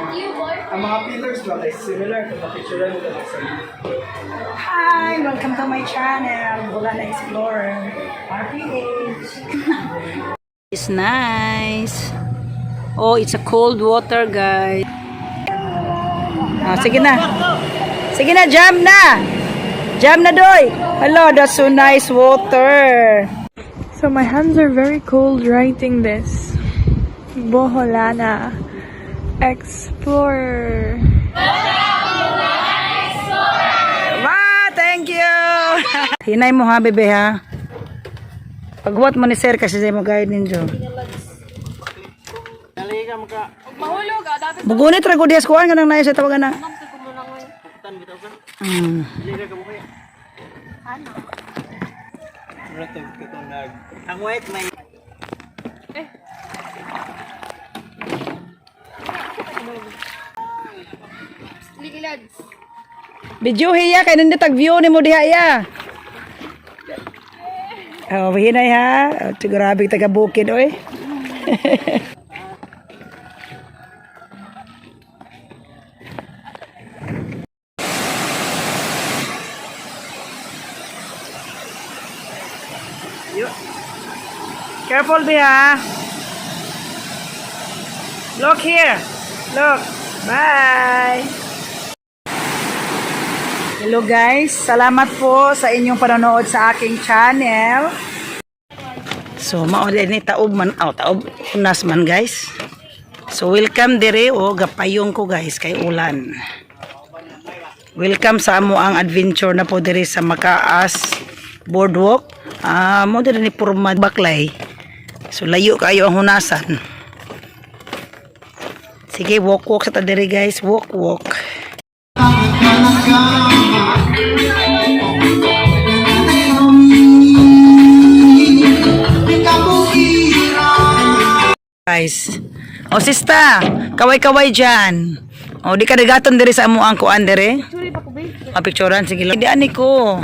Ang mga pillars lang ay similar kung napicturean mo lang sa Hi! Welcome to my channel, Bulan Explorer, RPH. It's nice. Oh, it's a cold water, guys. Sige na. Sige na, jump na! Jump na, Doy! Hello, that's so nice water. So my hands are very cold writing this. Boholana Explorer. Wow, thank you! Hinay mo ha, bebe ha. Pagwat mo ni sir kasi sa'yo mo guide ninyo. Bugunit ra ko dias kuan kanang naay sa tawagan na. Ang wait may Video hiya kay nindot tag view nimo diha ya. Oh, hinay ha. Grabe taga bukid oy. Careful, Bia. Look here. Look. Bye. Hello guys. Salamat po sa inyong panonood sa aking channel. So, mauli ni taob man. Taob. Unas man guys. So, welcome dire. Gapayong ko guys kay ulan. Welcome sa amo ang adventure na po dire sa Macaas Boardwalk. Mo dire ni Purma Baklay. So layo kayo ang hunasan. Sige, walk sa tadiri guys, walk. Guys. Sista, kaway-kaway dyan. Di ka dagaton diri sa amo ang kuan diri. Picturean sige lang. Di ani ko.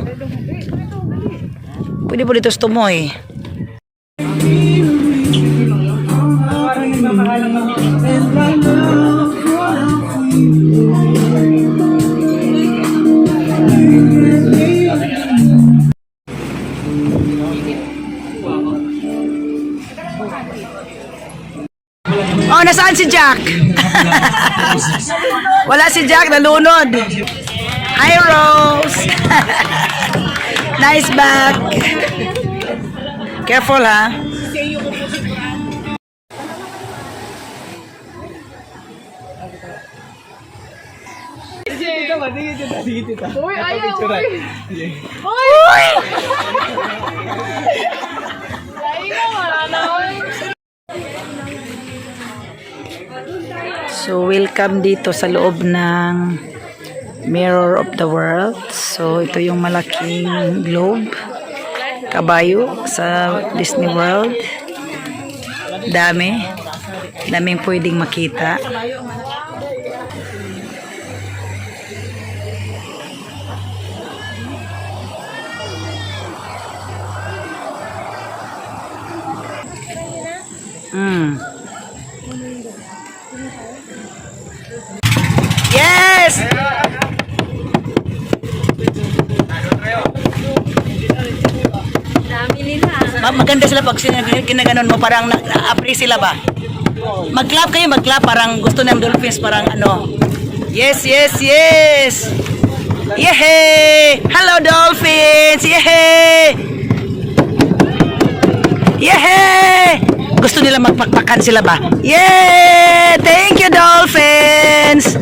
Pwede po dito tumoy. Nasaan si Jack? Wala si Jack, nalunod. Hi, Rose. Nice back. Careful, ha? Uy, ayaw! Uy! So, welcome dito sa loob ng Mirror of the World. So, ito yung malaking globe. Kabayo sa Disney World. Daming pwedeng makita. Yes! Maganda sila pag ginaganon mo, parang na-appreciate sila ba? Mag-clap kayo, mag-clap, parang gusto ng dolphins, parang ano. Yes! Yehey! Hello dolphins! Yehey! Yehey! Gusto nila magpakpakan sila ba? Yay! Thank you dolphins!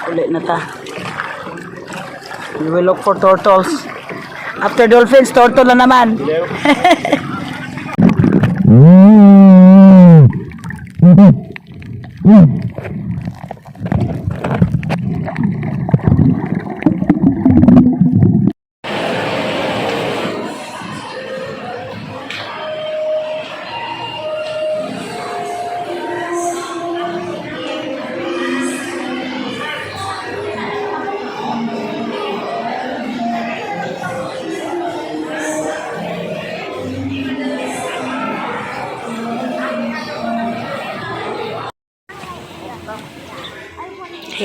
Ulit na ta. We will look for turtles. After dolphins, turtle na naman.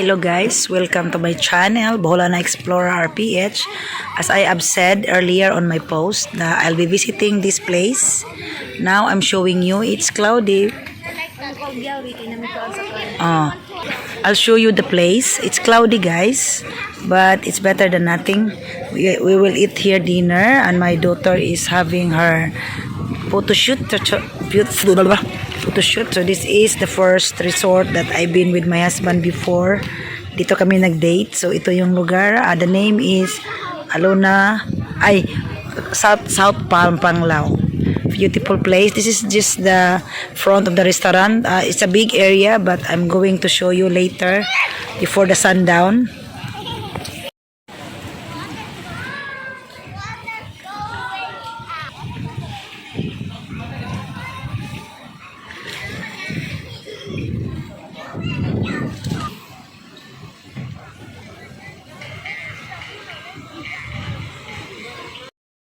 Hello guys, welcome to my channel, Boholana Explorer RPH. As I have said earlier on my post that I'll be visiting this place. Now I'm showing you, it's cloudy. I'll show you the place. It's cloudy guys, but it's better than nothing. We will eat here dinner and my daughter is having her photo shoot. So this is the first resort that I've been with my husband before. Dito kami nag-date. So ito yung lugar. The name is South Palm Panglao. Beautiful place. This is just the front of the restaurant. It's a big area, but I'm going to show you later before the sundown.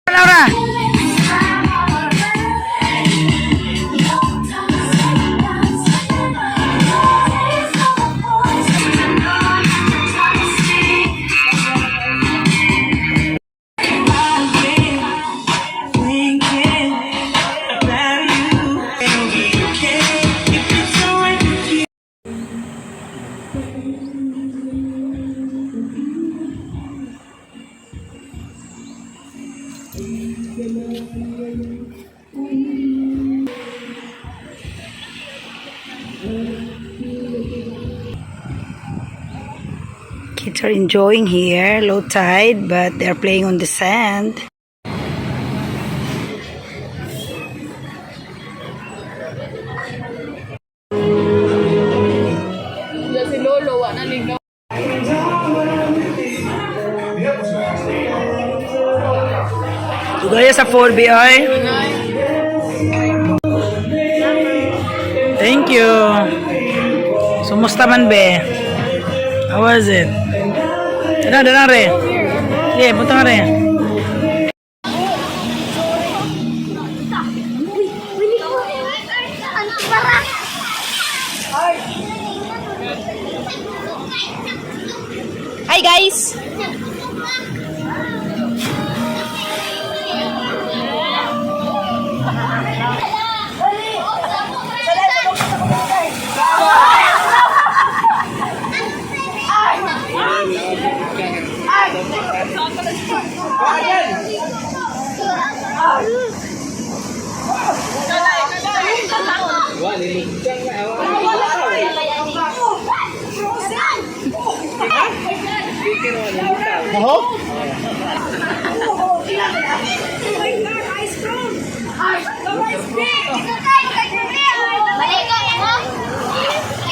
Laura. Kids are enjoying here, low tide, but they're playing on the sand. Sugaya sa 4B ay. Thank you. Sumusta man be? How was it? Dana re. Yeah, punta re. Hi guys!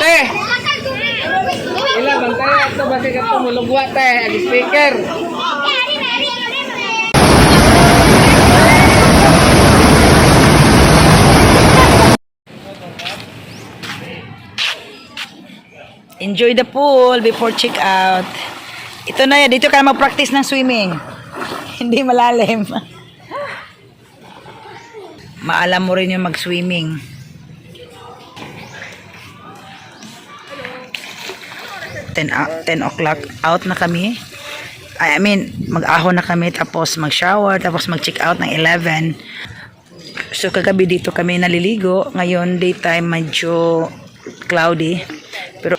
Teh, ilang bang tayo ito basi ka ito mulugwa teh, ang speaker. Enjoy the pool before check out. Ito na yan, dito ka mag-practice ng swimming. Hindi malalim. Maalam mo rin yung mag-swimming. 10 o'clock out na kami. I mean, mag-ahon na kami, tapos mag-shower, tapos mag-check out ng 11. So kagabi dito kami naliligo. Ngayon daytime medyo cloudy. Pero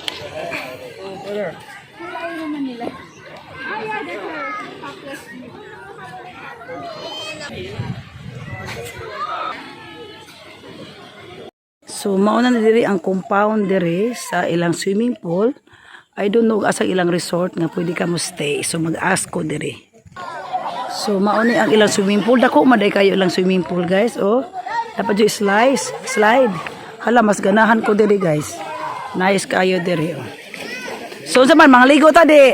so mauna na diri ang compound diri sa ilang swimming pool. I don't know asa ilang resort nga pwede ka mo stay. So mag-ask ko diri. So mauni ang ilang swimming pool. Dako maday kayo ilang swimming pool guys. Oh, dapat yung slide. Hala mas ganahan ko diri guys. Nice kayo diri. Oh. So sa man mga ligo ta di.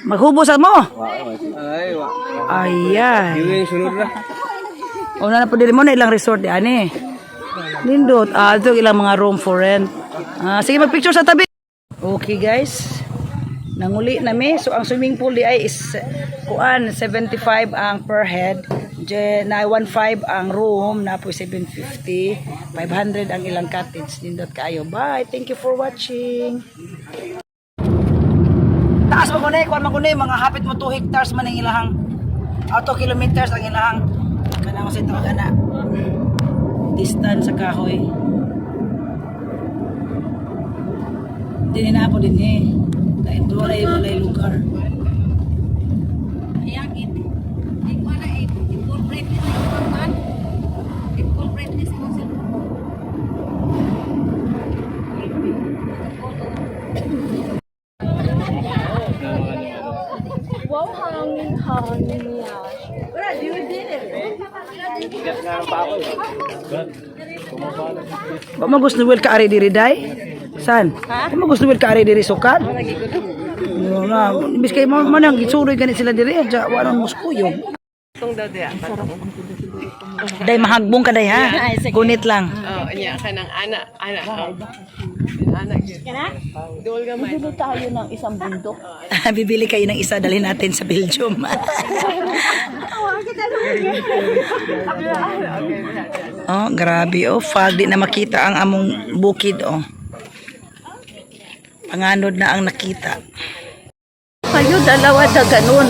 Maghubos mo. Ayan. Una na po diri mo na ilang resort di ani. Lindot. Ito ilang mga room for rent. Sige mag-picture sa tabi. Okay guys. Nanguli na mi. So ang swimming pool di ay is 75 ang per head. Na 1.5 ang room na po 750. 500 ang ilang cottage. Nindot kayo. Bye. Thank you for watching. Taas magunay, kuan magunay, mga hapit mo 2 hectares man ang ilahang. 2 kilometers ang ilahang. Kanang sa ito kana. Distance sa kahoy. Hindi na po din eh. Dahil walay lugar. Wow, hangin niya. Ba mo gusto wel ka ari diri day? San? Ha? Mo gusto wel ka ari diri sukat? No na, bis kay mo nang gisuroy ganit sila diri, ja waron muskuyog. Tong daw diya. Day mahagbong ka day ha. Gunit lang. Oh, nya kanang anak. Anak yun. Kana? Dol ka man. Bibili tayo ng isang bundok. Bibili kayo ng isa, dalhin natin sa Belgium. Oh, grabe oh, fog di na makita ang among bukid oh. Panganod na ang nakita. Kayo dalawa na ganun.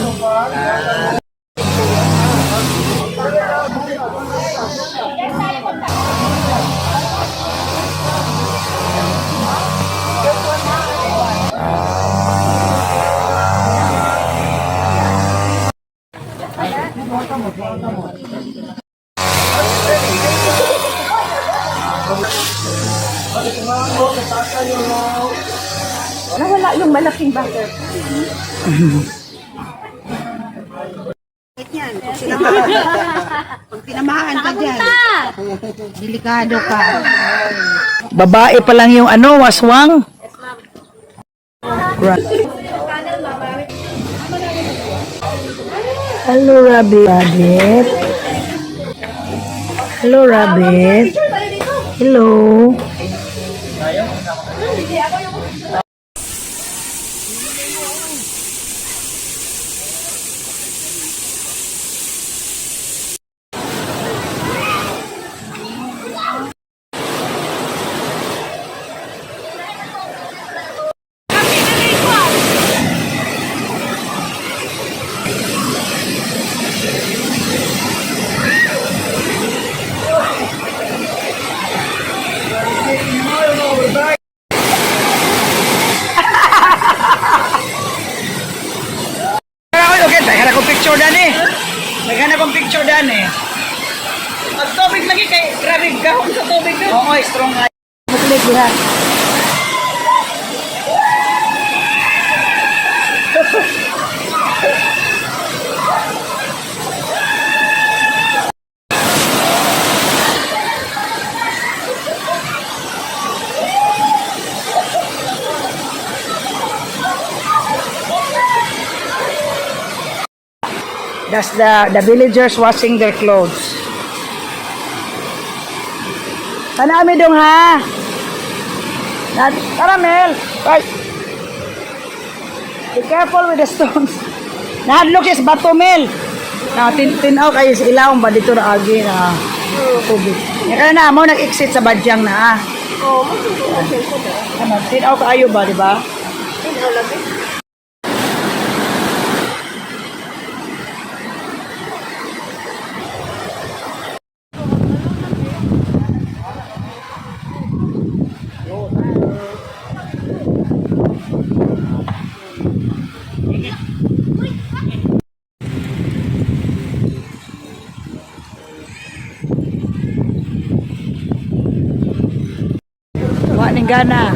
Nawala yung malaking butter. Yan, pag tinamahan ka dyan, delikado ka. Babae pa lang yung ano, waswang. Hello, Rabbit. Hello, Rabbit. Hello. Naghanap akong picture dyan eh. Ang tubig lagi kay grabe gahon sa tubig doon. Oo, strong nga. Muslik diha. That's the villagers washing their clothes. Tanami dong ha. Caramel. Right. Be careful with the stones. Nahadlok siya sa bato mel. Na tinaw kayo sa ilawang ba dito na agi na tubig. Kaya na mo nag-exit sa Badiang na. Oo, magsusunod. Tinaw kayo ba, di ba? Tinaw lang eh. Gana.